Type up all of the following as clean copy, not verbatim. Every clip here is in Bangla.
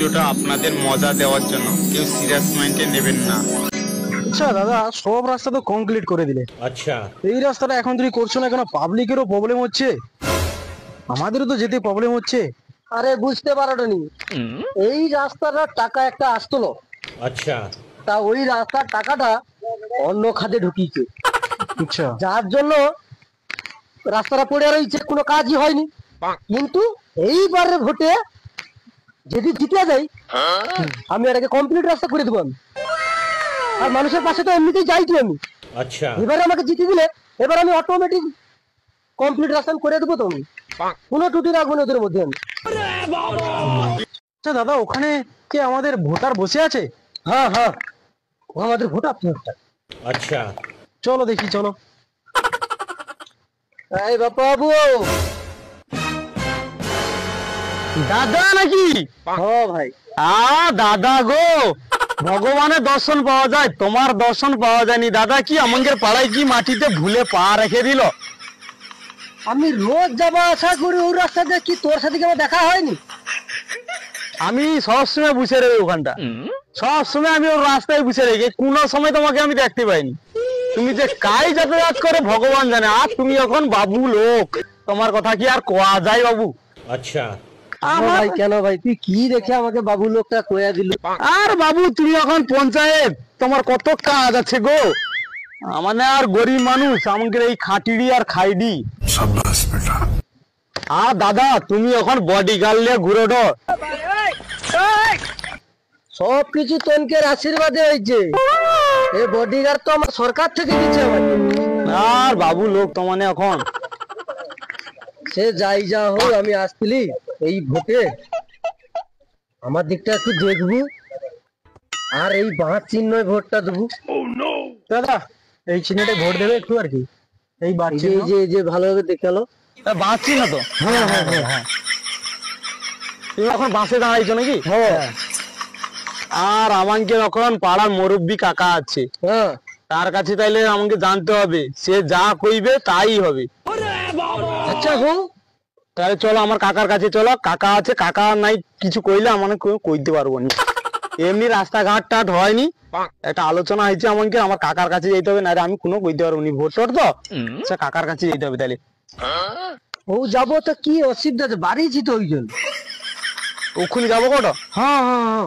ভিডিওটা আপনাদের মজা দেওয়ার জন্য, কেউ সিরিয়াস মাইন্ডে নেবেন না। আচ্ছা দাদা, সব রাস্তা তো কমপ্লিট করে দিলে, আচ্ছা এই রাস্তাটা এখন তুমি করছো না কেন? পাবলিকেরও প্রবলেম হচ্ছে, আমাদেরও তো যেতে প্রবলেম হচ্ছে। আরে বুঝতে পারোনি, এই রাস্তাটার টাকা একটা আসতো, আচ্ছা তা ওই রাস্তার টাকাটা অন্য খাতে ঢুকিয়েছে, আচ্ছা যার জন্য রাস্তাটা পড়ে রয়েছে, কোনো কাজই হয়নি। কিন্তু এইবারের ভোটে যদি জিতে যাই, আমি এটাকে কমপ্লিট রাস্তা করে দেবো আমি, আর মানুষের পাশে তো এমনিতেই যাইছি আমি। আচ্ছা এবারে আমাকে জিতে দিলে এবার আমি অটোমেটিক কমপ্লিট রাস্তা করে দেবো, তো আমি কোনো ত্রুটি রাখবো না ওদের মধ্যে আমি। আচ্ছা দাদা, ওখানে কি আমাদের ভোটার বসে আছে? হ্যাঁ হ্যাঁ, ও আমাদের ভোটার। আচ্ছা চলো দেখি, চলো। এই বাবু, দাদা নাকি? হ্যাঁ ভাই। দাদা গো, ভগবানের দর্শন পাওয়া যায়, তোমার দর্শন পাওয়া যায়নি দাদা। কি আমাদের পাড়ায় কি মাটিতে ভুলে পা রেখে দিল? আমি রোজ যাওয়া আসা করি ওই রাস্তাতে, কি তোর সাথে কি আমার দেখা হয়নি? আমি সবসময় বসে রই ওখানটা, সবসময় আমি ওর রাস্তায় বসে রেখে, কোন সময় তোমাকে আমি দেখতে পাইনি। তুমি যে কাই যাতায়াত করে ভগবান জানে। আর তুমি এখন বাবু লোক, তোমার কথা কি আর কোয়া যায় বাবু? আচ্ছা ভাই কেন ভাই, তুই কি দেখে আমাকে বাবু লোকটা কয়া দিল? আর বাবু, তুমি এখন পঞ্চায়েত, তোমার কত কাজ আছে গো। মানে আর গরিব মানুষ, আমাদের এই খাটিড়ি আর খাইডি। আর দাদা, তুমি এখন বডি গার্ড নিয়ে ঘুরে ডো। সবকিছু তনকের আশীর্বাদে হয়েছে, এই বডিগার্ড তো আমার সরকার থেকে দিচ্ছে আমাকে। আর বাবু লোক তো মানে এখন সে যাই যা হোক, আমি আসছিলি এই ভোটে আমার দিকটা একটু দেখবো, আর এই বাঁশ চিহ্নয় ভোটটা দেবো। দাদা, এই চিহ্নটা ভোট দেবে একটু আর কি, এই বাঁশ চিহ্ন। যে ভালোভাবে দেখালো, বাঁশ চিহ্ন তো? হ্যাঁ হ্যাঁ হ্যাঁ। তুমি এখন বাসে দাঁড়াইছো নাকি? হ্যাঁ আর আমাকে এখন পাড়ার মুরব্বী কাকা আছে, হ্যাঁ। তার কাছে তাইলে আমাকে জানতে হবে, সে যা কইবে তাই হবে। আচ্ছা গো, তাহলে চলো আমার কাকার কাছে চলো, কাকা আছে, কাকা নাই কিছু কইলে মানে কইতে পারবো না। এমনি রাস্তাঘাট টাট হয়নি, একটা আলোচনা হয়েছে, আমাকে আমার কাকার কাছে যেতে হবে, না আমি কোনো কইতে পারবো না। ভোট টোট তো সে কাকার কাছে যেতে হবে। তাহলে ও যাবো তো, কি অসুবিধা আছে, বাড়িছি তো ওই জন্য। ওখানে যাবো কটা? হ্যাঁ হ্যাঁ হ্যাঁ,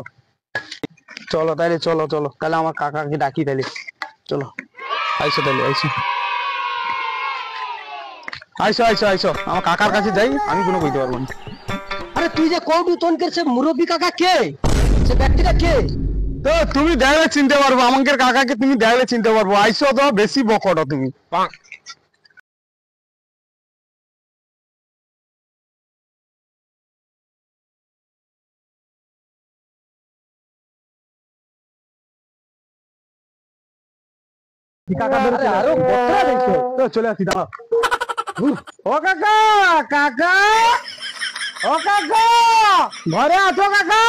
চলো তাইলে, চলো চলো তাহলে আমার কাকাকে ডাকি। তাইলে চলো, আইসো তাইলে, আইসো আইসো আইসো আইসো, আমার কাকার কাছে যাই, আমি কোনো কইতে পারবো না। আরে তুই যে কৌটু তনকের সে মুরব্বী কাকা কে, সে ব্যক্তিটা কে? তো তুমি দেখলে চিনতে পারবো, আমাদের কাকাকে তুমি দেখলে চিনতে পারবো। আইসো তো, বেশি বকটো তুমি। আরো বকরা দেখছো? তো চলে আসি, দাঁড়াও। ও কাকা, কাকা, ও কাকা, ঘরে আছো কাকা?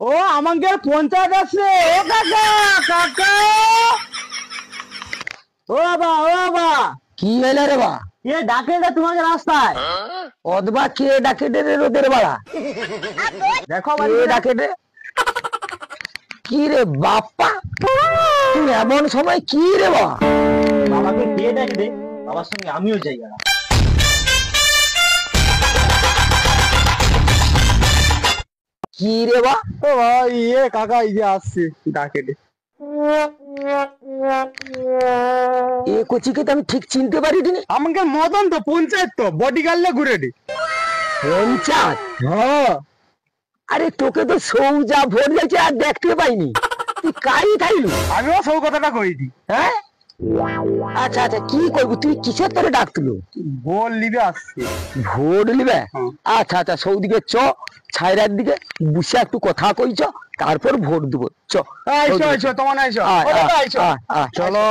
ও আমাদের পঞ্চায়েত আছে, ও কাকা, কাকা, ও বাবা, ও বাবা। কি হইলো রে বা? কে ডাকে রে তোমাকে রাস্তায়? অদবা কে ডাকে রে রোদের বাড়া? দেখো কে ডাকে রে? কি রে বাপ্পা, তুই এমন সময় কি রে বা? বাবাকে কে ডাকে দে, বাবার সঙ্গে আমিও যাই। কি রে বা? ও ভাই, এ কাকা এই যে আসছে, ডাকে দে। এ কচিকে তো আমি ঠিক চিনতে পারিনি। আমাকে মদন তো, পঞ্চায়েত তো, বডি গার্ডলে ঘুরে দি। পঞ্চায়েত? হ্যাঁ। আরে তোকে তো সৌজা ভোট যাচ্ছে আর দেখতে পাইনি, তুই কাই থাইলু? আমিও সব কথাটা কই দি। হ্যাঁ, আচ্ছা আচ্ছা, কি করবো তুই, কিসের তোরে ডাকতুলো? বল লিবে আসছে। ভোট নিবে? আচ্ছা আচ্ছা, সৌদিকে চ, ছাইরার দিকে বুসে একটু কথা কইছ, তারপর ভোট দিব। চ আইসো আইসো, তোমার আইসো, আইসো চলো।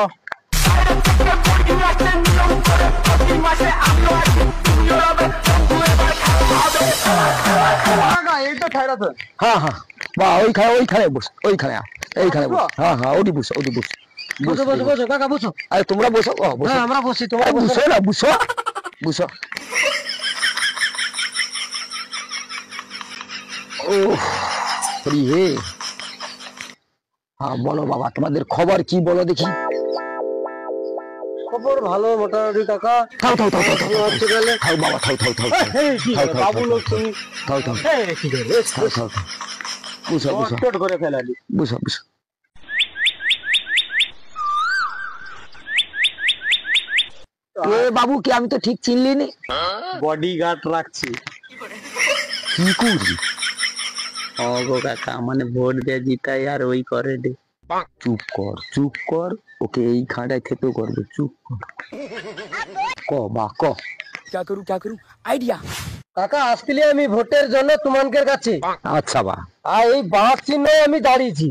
এই তো ঠাইরা তো। হ্যাঁ হ্যাঁ, বা ওইখানে বস, ওইখানে এইখানে বস। হ্যাঁ হ্যাঁ, ওটি বস, ওটি বস। বসো বসো বসো কাকা, বসো। আরে তোমরা বসো। হ্যাঁ আমরা বসি, তোমরা বুঝছো না, বুঝছো বুঝছো। হে হ্যাঁ বলো বাবা, তোমাদের খবর কি বলো দেখি। খবর ভালো মোটামুটি কাকা। থাও থাও থাও থাও থাও, হসপিটালে থাও বাবা, থাও থাও থাও, বাবু লোক তুমি থাও থাও থাও থাও, বুঝো বুঝো চট করে ফেলালি। বুঝো বুঝো। কে বাবু কে, আমি তো ঠিক চিনলি নি। বডি গার্ড রাখছি। কি করি? ও গো কাকা, মানে ভোট দিয়ে জিতাই আর ওই করে দে। চুপ কর চুপ কর, ওকে এই খাঁটায় খেতেও করবে, চুপ কর। ক বা ক। क्या करूं आइडिया। কাকা আসলে আমি ভোটের জন্য তোমাদের কাছে। আচ্ছা বা, আর এই বাঁশ চিহ্ন আমি দাঁড়িয়েছি।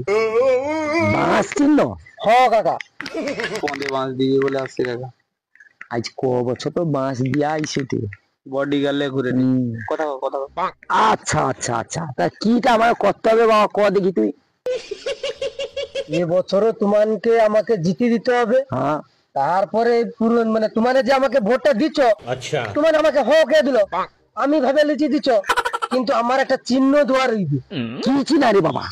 বাঁশ চিহ্ন? হ্যাঁ কাকা। পন্দে বাঁশ দিবি বলে আসছে কাকা। আজ ক বছর তো বাঁশ দিয়া আইসিতে। বডি গার্ডে ঘুরে নি। কথা কও, কথা কও। আচ্ছা আচ্ছা আচ্ছা, তা কিটা আমার করতে হবে বাবা, ক দেখি তুই। এ বছরও তোমাকে আমাকে জিতে দিতে হবে। হ্যাঁ, তারপরে পুরো মানে তোমারে যে আমাকে ভোটটা দিচ্ছ, अच्छा তোমার আমাকে হ কে দিল, আমি ভেবে লিচি দিচ্ছ, কিন্তু আমার একটা চিহ্ন দেওয়া রইবে। কি চিহ্ন রে বাবা?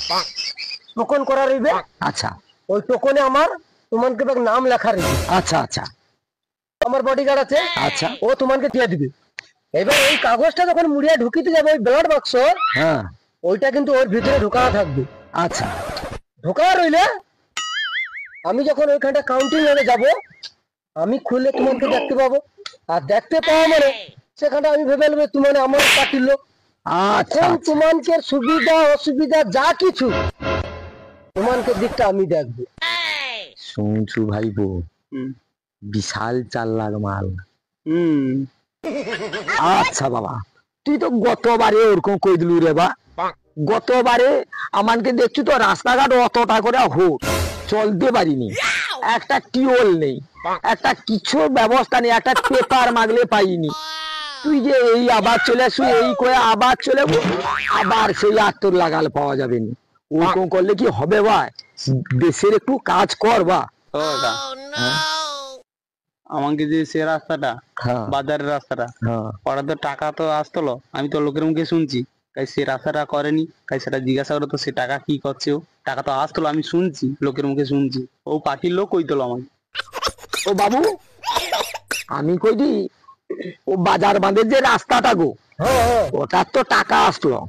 টোকন করা রইবে। আচ্ছা, ওই টোকনে আমার তোমাকে নাম লেখা রইবে। আচ্ছা আচ্ছা, আমার বডিগার্ড আছে। আচ্ছা, ও তোমাকে দিয়ে দিবে। এবার ওই কাগজটা যখন মুড়িয়া ঢুকিতে যাবে ওই ব্লাড বাক্স, হ্যাঁ, ওইটা কিন্তু ওর ভিতরে ঢোকা থাকবে। আচ্ছা, ঢোকা রইলে আমি যখন ওইখানটা কাউন্টিং এ যাব, আমি খুলে তোমাকে দেখতে পাবো, আর দেখতে পাওয়া মানে সেখানটা আমি ভেবে নেবো তুমি আমার পার্টির লোক। আচ্ছা, তোমাকে সুবিধা অসুবিধা যা কিছু তোমাকে দিকটা আমি দেখবো। শুনছু ভাইবো, বিশাল 4 লাখ মাল। আচ্ছা বাবা, তুই তো গতবারে ওরকম কই দিলু রে বা। গতবারে আমাকে দেখছি তো রাস্তাঘাট অতটা করে হোক চলতে পারিনি, একটা টিউল নেই, একটা কিছু ব্যবস্থা নেই, একটা পেপার মাগলে পাইনি। তুই যে এই আবার চলে আসু, এই করে আবার চলে আবার সেই আত্মর লাগাল পাওয়া যাবে না। ওরকম করলে কি হবে ভাই? দেশের একটু কাজ কর বা। ও কাকা, আমাকে যে সে রাস্তাটা, বাজারের রাস্তাটা, ওরা তো টাকা তো আসতলো, আমি তো লোকের মুখে শুনছি। তাই সে রাস্তাটা করেনি, তাই সেটা জিজ্ঞাসা করো তো সে টাকা কি করছে। ও টাকা তো আসতলো, আমি শুনছি, লোকের মুখে শুনছি। ও পার্টির লোক কইতলো আমাকে। ও বাবু, আমি কই দি ও বাজার বাঁধের যে রাস্তাটা গো, ওটার তো টাকা আসলো,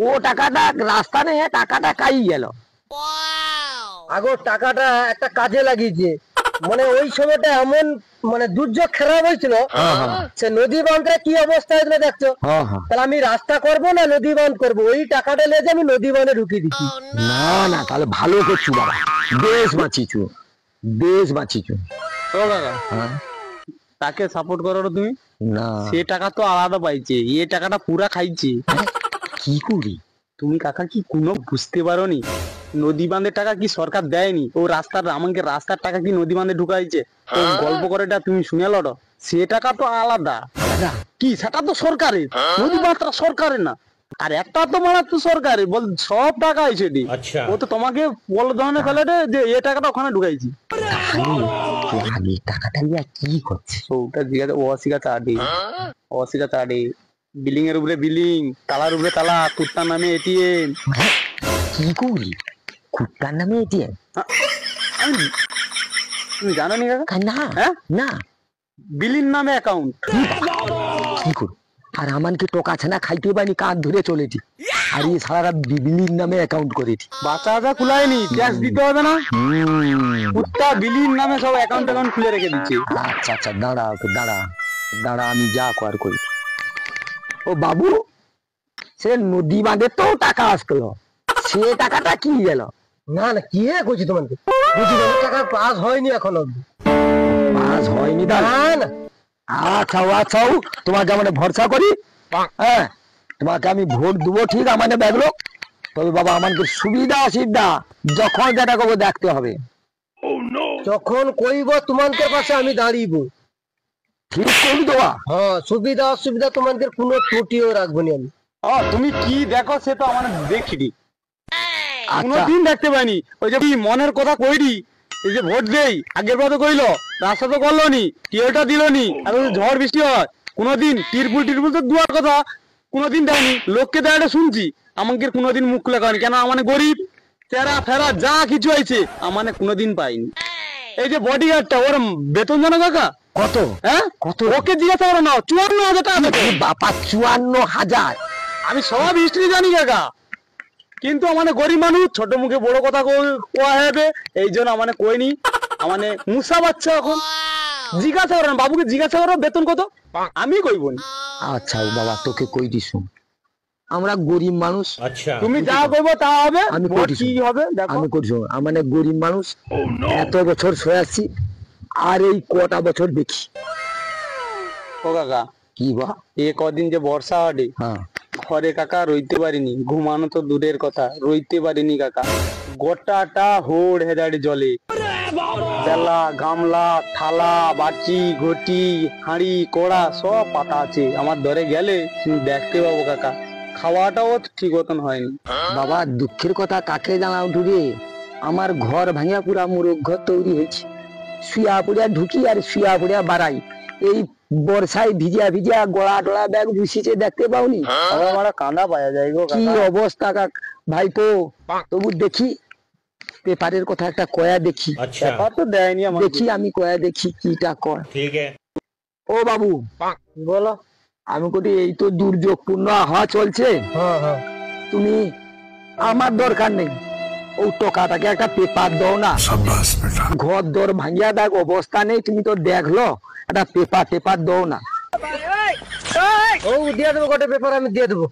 ও টাকাটা রাস্তা নেই, টাকাটা কাই গেল। আগো টাকাটা একটা কাজে লাগিয়েছে, মানে ওই সময়টা এমন মানে দুর্যোগ খারাপ হয়েছিল, সে নদী বাঁধটা কি অবস্থা হয়েছিল দেখছো। তাহলে আমি রাস্তা করব না নদী বাঁধ করবো, ওই টাকাটা লেগে আমি নদী বাঁধে ঢুকিয়ে দিচ্ছি। না না, তাহলে ভালো করছু বাবা, দেশ বাঁচিছু, দেশ বাঁচিছু। ও কাকা, তাকে সাপোর্ট করো তুমি না, সে টাকা তো আলাদা পাইছে, এ টাকাটা পুরা খাইছে। কি করি তুমি কাকা কি কোনো বুঝতে পারোনি? নদী বাঁধের টাকা কি সরকার দেয়নি? ও রাস্তার আমাকে রাস্তার টাকা কি নদী বাঁধে ঢুকাইছে? ও গল্প করে তুমি শুনে লড়ো, সে টাকা তো আলাদা। কি সেটা তো সরকারের, নদী বাঁধটা সরকারের না, আর একটা তো মারা তো সরকারের, বল সব টাকা আছে। अच्छा ও তো তোমাকে বল ধরনের ফেলে যে এ টাকাটা ওখানে ঢুকাইছি। আমি টাকাটা নিয়ে কি করছে ওটা জিজ্ঞাসা, ও অশিকা চাডি, অশিকা চাডি, বিল্ডিং এর উপরে বিল্ডিং, তালার উপরে তালা, কুত্তার নামে এটিএম। কি করি কুত্তার নামে এটিএম? তুমি জানো নি কাকা? না হ্যাঁ না, বিলির নামে অ্যাকাউন্ট। কি করি? আর আমাকে টোকা ছানা খাইতে পারিনি, কাঁধ ধরে চলেছি, আর এই সারা বিলির নামে অ্যাকাউন্ট করেছি। বাচ্চা বাচ্চা খুলায়নি, ট্যাক্স দিতে হবে না, কুত্তা বিলির নামে সব অ্যাকাউন্ট খুলে রেখে দিচ্ছে। আচ্ছা আচ্ছা, দাঁড়া ওকে, দাঁড়া দাঁড়া, আমি যা কর করি। ও বাবু, সে নদী বাঁধে তো টাকা আসলো, সে টাকাটা কি গেল? না না, কি করছি তোমাকে, বুঝি টাকা পাস হয়নি এখনো, পাস হয়নি। না আচ্ছা আচ্ছা, তোমাকে মানে ভরসা করি, হ্যাঁ তোমাকে আমি ভোট দেবো ঠিক, আমার ব্যাগলো, তবে বাবা আমাকে সুবিধা অসুবিধা যখন যেটা করবো দেখতে হবে। যখন কইব তোমাদের পাশে আমি দাঁড়িব, ঠিক করবি দেওয়া। হ্যাঁ, সুবিধা অসুবিধা তোমাদের কোনো ত্রুটিও রাখবো নি আমি। তুমি কি দেখো সে তো আমার দেখিনি, কোনদিন দেখতে পাইনি। ওই যে মনের কথা কইরি, এই যে ভোট দেই, আগের বার তো কইলো, রাস্তা তো করলো নি, টিউটা দিল নি, আর ঝড় বৃষ্টি হয় কোনদিন, টিরপুল তো দুয়ার কথা কোনোদিন দেয়নি, লোককে দেয় এটা শুনছি, আমাকে কোনোদিন মুখ খুলে করেনি। কেন মানে গরিব তেরা ফেরা যা কিছু হয়েছে আমানে কোনোদিন পাইনি। এই যে বডিগার্ডটা ওর বেতন জানো কাকা কত? হ্যাঁ কত? ওকে জিজ্ঞাসা করো না, 54,000 টাকা বেতন। বাবা 54,000? আমি সব হিস্ট্রি জানি কাকা, কিন্তু আমাদের গরিব মানুষ ছোট মুখে বড় কথা কোয়া হবে, এই জন্য আমানে কইনি। আমানে মুসা বাচ্চা এখন জিজ্ঞাসা করেন, বাবুকে জিজ্ঞাসা করো বেতন কত, আমি কইব না। আচ্ছা বাবা তোকে কই দিছু, আমরা গরিব মানুষ, अच्छा তুমি যা কইবো তা হবে। আমি ভোট কইছি। কি হবে দেখো। আমি করছি মানে গরিব মানুষ, এত বছর শুয়েছি আর এই কটা বছর দেখি। ও কাকা কি বা? এ কদিন যে বর্ষা হটে, হ্যাঁ ঘরে কাকা রইতে পারিনি, ঘুমানো তো দূরের কথা, রইতে পারিনি কাকা। গোটাটা হোড় হেদাড়ি জলে, বেলা গামলা থালা বাটি ঘটি হাঁড়ি কড়া সব পাতা আছে। আমার ধরে গেলে তুমি দেখতে পাবো কাকা, খাওয়াটাও ঠিক মতন হয়নি। বাবা দুঃখের কথা কাকে জানাও রে, আমার ঘর ভাঙিয়া পুরা মোরগ ঘর তৈরি হয়েছে, শুয়া পড়িয়া ঢুকি আর শুয়া পড়িয়া বাড়াই। এই বর্ষায় ভিজিয়া ভিজিয়া গলা টলা ব্যাগ বুঝিছে, দেখতে পাওনি? আমার কান্দা পাওয়া যায় গো কি কাকা। অবস্থা ভাইপো, তবু দেখি পেপারের কথা একটা কয়া দেখি, अच्छा ব্যাপার তো দেয়নি আমার। দেখি আমি কয়া দেখি কিটা কয়। ठीक है ও বাবু বলো। আমি কটি এই তো দুর্যোগপূর্ণ হাওয়া চলছে, তুমি আমার দরকার নেই, ও টাকাটাকে একটা পেপার দাও না, ঘর দর ভাঙিয়া দেখ অবস্থা নেই, তুমি তো দেখলো, একটা পেপার দাও না। ও দিয়ে দেবো গোটে পেপার, আমি দিয়ে দেবো।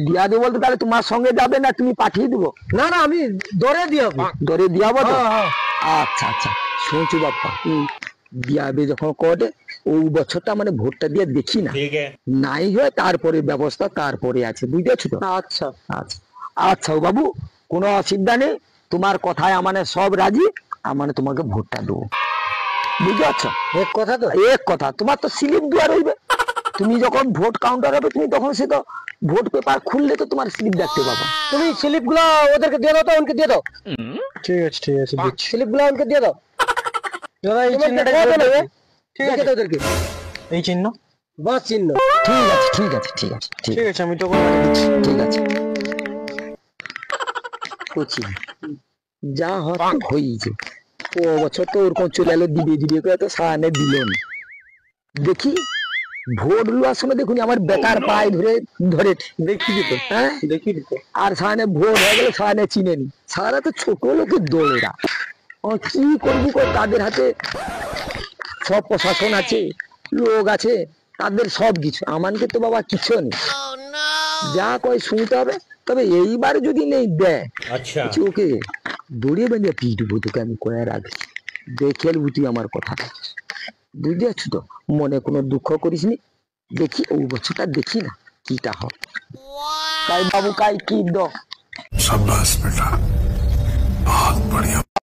দিয়া দেবো বলতে তাহলে তোমার সঙ্গে যাবে না তুমি পাঠিয়ে দেবো? না না আমি দরে দিয়ে দেবো। ধরে দিয়াবো তো? আচ্ছা আচ্ছা শুনছি বাপ্পা, দিয়াবে যখন কটে ওই বছরটা মানে ভোটটা দিয়ে দেখি না, ठीक है নাই হয় তারপরে ব্যবস্থা তারপরে আছে, বুঝতেছো তো? আচ্ছা আচ্ছা আচ্ছা ও বাবু কোনো অসুবিধা নেই, তোমার কথায় আমানে সব রাজি, আমানে তোমাকে ভোটটা দেবো, বুঝতে পারছো? এক কথা তো। এক কথা, তোমার তো স্লিপ দেওয়া রইবে, তুমি যখন ভোট কাউন্টার হবে তুমি তখন সে তো ভোট পেপার খুললে তো তোমার স্লিপ দেখতে পাবো। তুমি স্লিপ গুলো ওদেরকে দিয়ে দাও তো, ওনকে দিয়ে দাও। ঠিক আছে দিচ্ছি। স্লিপ গুলো ওনকে দিয়ে দাও। দাদা এই চিহ্নটা দিয়ে দেবে, ঠিক আছে ওদেরকে, এই চিহ্ন বাস চিহ্ন। ঠিক আছে ঠিক আছে ঠিক আছে ঠিক ঠিক আছে আমি তো করে দিচ্ছি। ঠিক আছে করছি, যা হয়েছে ও বছর তো ওরকম চলে এলো, দিবে দিবে করে তো সাহানে দিল না। দেখি ভোট লওয়ার সময় দেখুন আমার বেকার পায়ে ধরে ধরে দেখি দিতে, হ্যাঁ দেখি দিতে। আর সাহানে ভোট হয়ে গেলে সাহানে চিনে নি, সারা তো ছোট লোকের দোলেরা, ও কি করবি তাদের হাতে সব প্রশাসন আছে, লোক আছে, তাদের সব কিছু, আমাকে তো বাবা কিছু নেই, যা কয় শুনতে হবে। তবে এইবার যদি নেই দেয় अच्छा ওকে দড়িয়ে বেঁধে পিটবো, তোকে আমি কয়ে রাখছি, দেখে তুই আমার কথা, বুঝতে পারছো তো? মনে কোনো দুঃখ করিস নি, দেখি ওই বছরটা দেখি না কিটা হয়। কাই বাবু কাই কি দো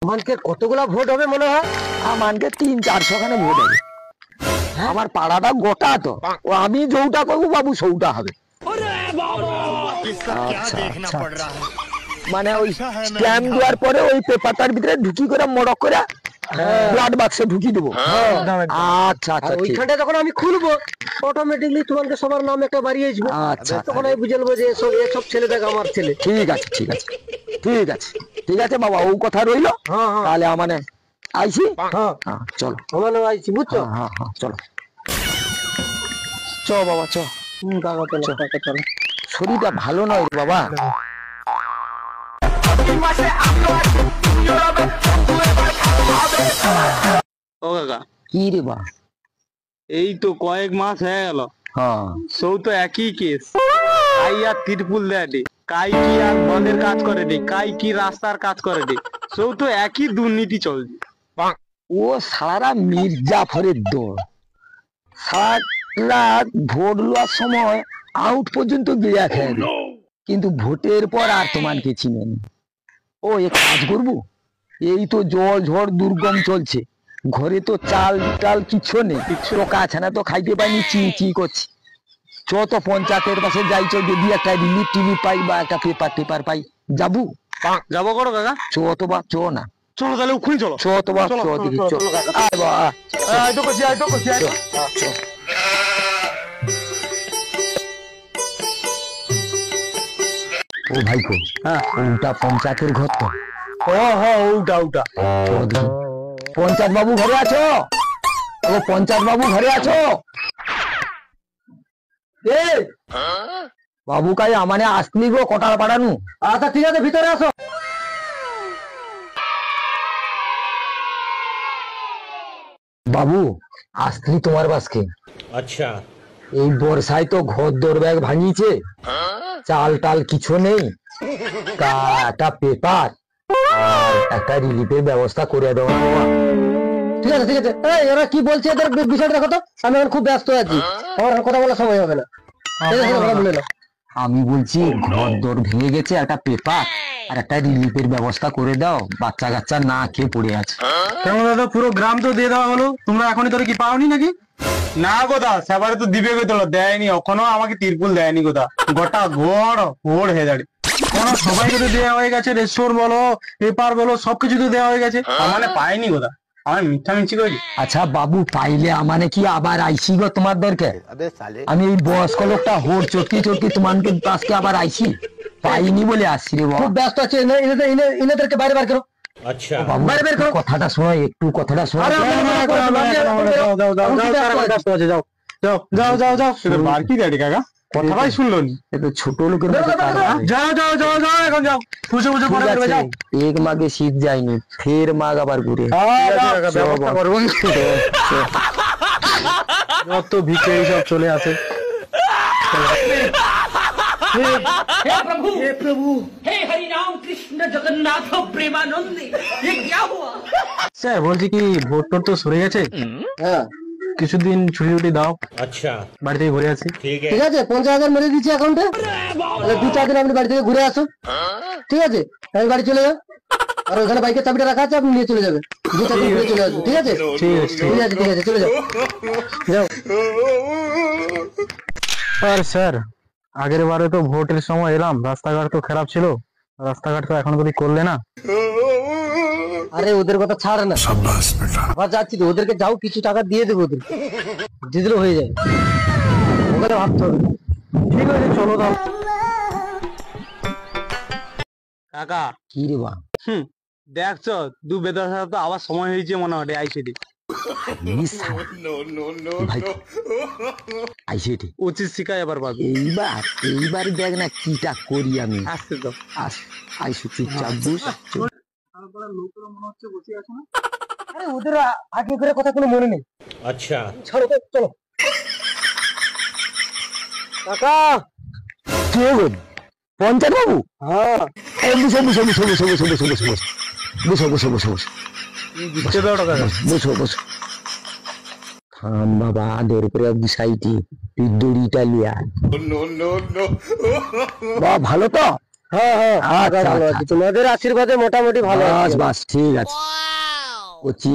আমাকে কতগুলা ভোট হবে মনে হয়? আমাকে 300-400 খানে ভোট হবে, আমার পাড়াটা গোটা তো, ও আমি যৌটা করবো বাবু সৌটা হবে। আচ্ছা, আচ্ছা। মানে ওই স্ট্যাম্প দেওয়ার পরে ওই পেপারটার ভিতরে ঢুকি করে মড়ক করে ব্লাড বাক্সে ঢুকি দেবো। আচ্ছা আচ্ছা ঠিক। ওইখানটা যখন আমি খুলবো অটোমেটিকলি তোমাকে সবার নাম একটা বাড়িয়ে আসবে, আচ্ছা তখন আমি বুঝে যে এসব ছেলে দেখ আমার ছেলে। ঠিক আছে ঠিক আছে ঠিক আছে ঠিক আছে বাবা, ও কথা রইলো, হ্যাঁ হ্যাঁ তাহলে মানে আইছি, হ্যাঁ হ্যাঁ চলো, আমার আইছি বুঝছো। হ্যাঁ হ্যাঁ হ্যাঁ চলো চ বাবা চ, কাকা চলো কাকা চলো। শরীরটা ভালো নয় রে বাবা। ও কাকা কি রে বা? এই তো কয়েক মাস হয়ে গেল, হ্যাঁ সৌ তো একই কেস, কাই আর তিরপুল দেয় দে, কাই কি আর বন্ধের কাজ করে দে, কাই কি রাস্তার কাজ করে দে, সৌ তো একই দুর্নীতি চলছে। ও সারা মির্জাফরের দৌড়, সারা ভোট লওয়ার সময় আউট পর্যন্ত গিয়া খেয়ে দেয়, কিন্তু ভোটের পর আর তোমাকে চিনে নি। ও এক কাজ করবো, এই তো জল ঝড় দুর্গম চলছে, ঘরে তো চাল টাল কিছু নেই, টোকা ছানা তো খাইতে পাইনি, চি চি করছি, চ তো পঞ্চায়েতের পাশে যাইছ, যদি একটা রিলিফ টিলিফ পাই বা একটা পেপার পাই যাবো, যাবো করো কাকা, চ তো বা চ না, চলো তাহলে ওখানে চলো। চ তো বা চ দেখি চ, আয় বা আয়। আয় তো করছি, আয় তো করছি, আয় তো। ও ভাইপো, হ্যাঁ ওটা পঞ্চায়েতের ঘর তো? ও হ্যাঁ ওটা ওটা। পঞ্চায়েত বাবু ঘরে আছো? ও পঞ্চায়েত বাবু ঘরে আছো? এই বাবু কাই আমানে আসলি গো কটার পাঠানু। আচ্ছা ঠিক আছে ভিতরে আসো। বাবু আসলি তোমার বাসকে। अच्छा এই বর্ষায় তো ঘর দোর ব্যাগ ভাঙিয়েছে, চাল টাল কিছু নেই, তা একটা পেপার আর একটা রিলিফের ব্যবস্থা করে দাও না বাবা। ঠিক আছে ঠিক আছে। এই এরা কি বলছে এদের বিষয়টা দেখো তো, আমি এখন খুব ব্যস্ত আছি, আমার এখন কথা বলার সময় হবে না। ঠিক আছে, কথা বলে নাও। আমি বলছি ঘর দোর ভেঙে গেছে, একটা পেপার আর একটা রিলিফের ব্যবস্থা করে দাও, বাচ্চা কাচ্চা না খেয়ে পড়ে আছে। কেন দাদা পুরো গ্রাম তো দিয়ে দেওয়া হলো, তোমরা এখনই তোরা কি পাওনি নাকি? না গোদা সেবারে তো দিবে গোদা, দেয়নি এখনো, আমাকে তিরপুল দেয়নি গোদা, গোটা ঘর ঘোর হয়ে দাঁড়ি। কেন সবাইকে তো দেওয়া হয়ে গেছে, রেশন বলো পেপার বলো সবকিছু তো দেওয়া হয়ে গেছে, মানে পাইনি গোদা, আমি মিথ্যা মিছি করি। আচ্ছা বাবু পাইলে আমানে কি আবার আইসি গো তোমার দরকার? আমি এই বয়স্ক লোকটা হোর চটকি চটকি তোমাকে পাশকে আবার আইসি, পাইনি বলে আসছি রে বাবা। খুব ব্যস্ত আছে, এনাদেরকে বাইরে বার করো। अच्छा বাবু বাইরে বের করো, কথাটা শোনো একটু, কথাটা শোনো। যাও যাও যাও যাও, বার কি দাঁড়ি কাকা, কথাটাই শুনলো নি। তো ছোট লোকের মতো যাও যাও যাও যাও এখন যাও, পুজো পুজো পরে বেরোবে, যাও। এক মাগে শীত যায়নি, ফের মাগ আবার ঘুরে ব্যবস্থা করবো, যত ভিকে এইসব চলে আসে। हे प्रभु हे हरि राम कृष्ण जगन्नाथ प्रेमानंद ये क्या हुआ? স্যার বলছি কি ভোট টোট তো সরে গেছে, হ্যাঁ কিছুদিন ছুটি টুটি দাও, अच्छा বাড়ি থেকে ঘুরে আসি। ठीक है ঠিক আছে 50,000 মেরে দিচ্ছি অ্যাকাউন্টে, দু চার দিন আপনি বাড়ি থেকে ঘুরে আসো। ঠিক আছে আমি বাড়ি চলে যাও, আর ওখানে বাইকের চাবিটা রাখা আছে, আপনি নিয়ে চলে যাবেন, দু চার দিন ঘুরে চলে আসবেন। ঠিক আছে ঠিক আছে ঠিক আছে ঠিক আছে চলে যাও যাও। আর স্যার আগের বারে তো ভোটের সময় এলাম, রাস্তাঘাট তো খারাপ ছিল, রাস্তাঘাট তো এখন যদি করলে না। আরে ওদের কথা ছাড় না, আবার যাচ্ছি তো, ওদেরকে যাও কিছু টাকা দিয়ে দেবো, ওদের দিয়ে দিলেও হয়ে যায়, ওখানে ভাবতে হবে। ঠিক আছে চলো দাও। কাকা কি রে বা দেখছো দু বেদার সাথে তো আবার সময় হয়েছে মনে হয় আইসিডি ভাই আইসিটি উচিত শিখাই আবার পাবি। এইবার দেখ না কিটা করি আমি। আসছে তো আইসু চুপচাপ বুঝ। আরে ওদের আগে করে কথা কোনো মনে নেই, अच्छा ছাড়ো তো, চলো। কাকা কে গো? পঞ্চায়েত বাবু? হ্যাঁ বসো বসো বসো বসো বসো বসো বসো বসো বসো বসো বসো দিচ্ছে তো টাকা। বসো বসো। থাম বাবা, আদর করে বুঝাইটি, তুই দড়িটা লিয়া। বাবা ভালো তো? হ্যাঁ হ্যাঁ ভালো আছি, তোমাদের আশীর্বাদে মোটামুটি ভালো আছে। বাস ঠিক আছে। কচি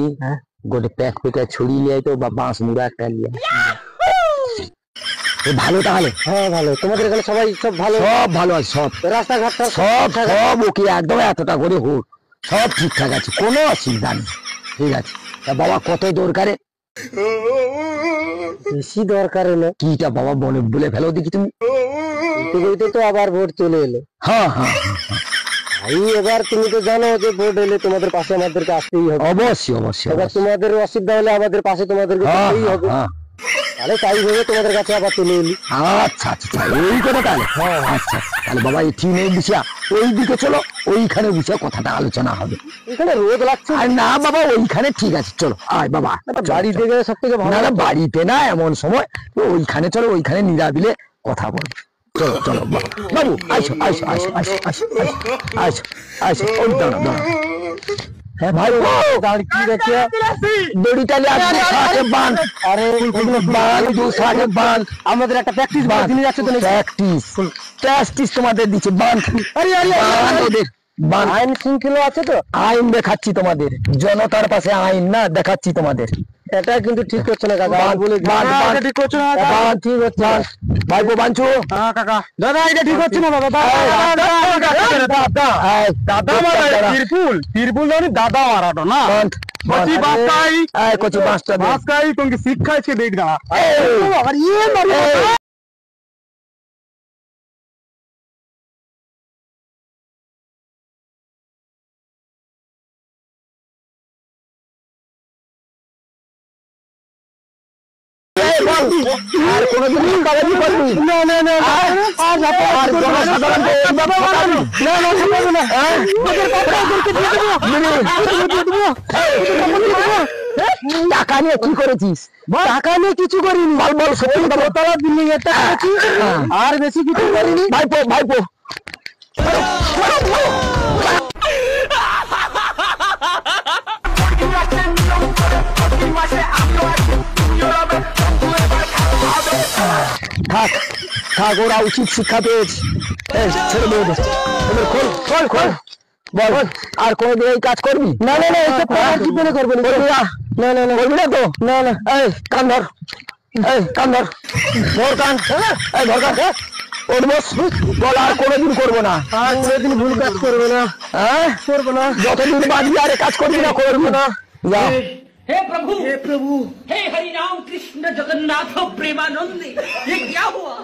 গোটে প্যাক পেটা ছড়ি লিয়াই তো, বা বাঁশ মুড়া একটা লিয়া। ভালো তাহলে? হ্যাঁ ভালো। তোমাদের এখানে সবাই সব ভালো? সব ভালো আছে, সব রাস্তাঘাট সব সব ওকে, একদম এতটা করে হোক, সব ঠিকঠাক আছে, কোনো অসুবিধা নেই। ঠিক আছে তা বাবা কত দরকারে? বেশি দরকার হলো কিটা বাবা বলে ফেলো দেখি তুমি। তো আবার ভোট চলে এলো। হ্যাঁ হ্যাঁ ভাই এবার তুমি তো জানো যে ভোট এলে তোমাদের পাশে আমাদেরকে আসতেই হবে। অবশ্যই অবশ্যই। এবার তোমাদের অসুবিধা হলে আমাদের পাশে তোমাদেরকে আসতেই হবে, তাহলে তাই ভেবে তোমাদের কাছে আবার চলে এলি। আচ্ছা আচ্ছা এই কথা তাহলে। হ্যাঁ আচ্ছা তাহলে বাবা এটি নেই বুঝিয়া ওই দিকে চলো, ওইখানে বুঝিয়া কথাটা আলোচনা হবে। এখানে রোদ লাগছে আর না বাবা, ওইখানে ঠিক আছে চলো। আয় বাবা বাড়িতে গেলে সব থেকে ভালো। না বাড়িতে না, এমন সময় ওইখানে চলো, ওইখানে নিরাবিলে কথা বলবো। চলো চলো বাবু আইসো আইসো আইসো আইসো আইসো আইসো আইসো। ও দাঁড়া দাঁড়া। হ্যাঁ ভাই দাঁড়ি কি দেখে দড়িটা লিয়ে বাঁধ। আরে বাঁধ দু সাইডে বাঁধ, আমাদের একটা প্র্যাকটিস দিনে যাচ্ছে তো। প্র্যাকটিস তোমাদের দিচ্ছে, বাঁধ। আরে আরে ওদের আইন শৃঙ্খলা আছে তো, আইন দেখাচ্ছি তোমাদের, জনতার পাশে আইন না দেখাচ্ছি তোমাদের। এটা কিন্তু ঠিক হচ্ছে না কাকা, বলে ঠিক করছো না। ঠিক হচ্ছে ভাইপো বাঞ্চু। হ্যাঁ কাকা দাদা এটা ঠিক হচ্ছে না দাদা। দাদা তিরপুল তিরপুল দাদা মারাটো না কচি বাঁচকাই কচি বাঁচকাই তোমাকে শিক্ষাইছে দেখ না। আর কোনোদিন কাবাজি করবি না না না আর জনসাধারণকে এইভাবে বানাবি না না হবে না ওদের কথা ওদেরকে দিয়ে দেবো টাকা নিয়ে কি করেছিস? টাকা নিয়ে কিছু করিনি। বল বল সত্যি কথা বল। তলা বিল্ডিং একটা করেছি আর বেশি কিছু করিনি। ভাইপো ভাইপো থাক থাক, ওরা উচিত শিক্ষা পেয়েছে। ছেড়ে দেবো, এবার খোল খোল খোল বল। আর কোনোদিন এই কাজ করবি? না না না, এইসব কাজ জীবনে করবি না। না না না করবি না তো? না না। এই কান ধর, এই কান ধর, ধর কান, এই ধর কান, ওঠ বস। বল আর কোনোদিন করবো না, আর কোনোদিন ভুল কাজ করবো না। হ্যাঁ করবো না, যতদিন বাঁচবি আরে কাজ করবি না, করবি না। যা। हे प्रभु हे हरि राम कृष्ण जगन्नाथ प्रेमानंद ये क्या हुआ